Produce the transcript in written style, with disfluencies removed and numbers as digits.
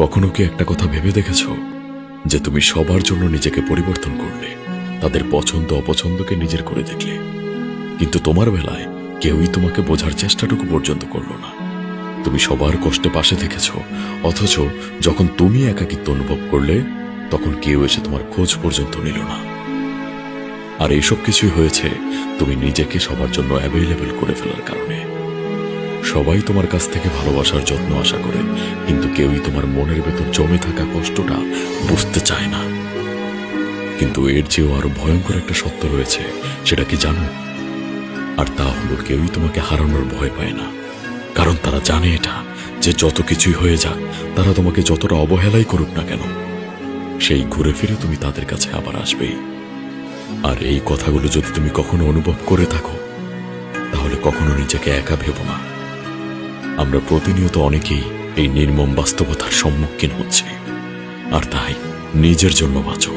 কখনো কি একটা কথা ভেবে দেখেছো যে তুমি সবার জন্য নিজেকে পরিবর্তন করলে, তাদের পছন্দ অপছন্দকে নিজের করে দেখলে, কিন্তু তোমার বেলায় কেউই তোমাকে বোঝার চেষ্টাটুকু পর্যন্ত করলো না। তুমি সবার কষ্টে পাশে থেকেছো, অথচ যখন তুমি একাকিত্ব অনুভব করলে তখন কেউ এসে তোমার খোঁজ পর্যন্ত নিল না। আর এইসব কিছুই হয়েছে তুমি নিজেকে সবার জন্য অ্যাভেলেবল করে ফেলার কারণে। সবাই তোমার কাছ থেকে ভালোবাসার যত্ন আশা করে, কিন্তু কেউই তোমার মনের ভেতর জমে থাকা কষ্টটা বুঝতে চায় না। কিন্তু এর চেয়েও আরো ভয়ঙ্কর একটা সত্য রয়েছে, সেটা কি জানো? আর তা হলো, কেউই তোমাকে হারানোর ভয় পায় না, কারণ তারা জানে এটা, যে যত কিছুই হয়ে যাক, তারা তোমাকে যতটা অবহেলাই করুক না কেন, সেই ঘুরে ফিরে তুমি তাদের কাছে আবার আসবেই। আর এই কথাগুলো যদি তুমি কখনো অনুভব করে থাকো, তাহলে কখনো নিজেকে একা ভেবো না। আমরা প্রতিনিয়ত অনেকেই এই নির্মম বাস্তবতার সম্মুখীন হচ্ছি, আর তাই নিজের জন্য বাঁচো।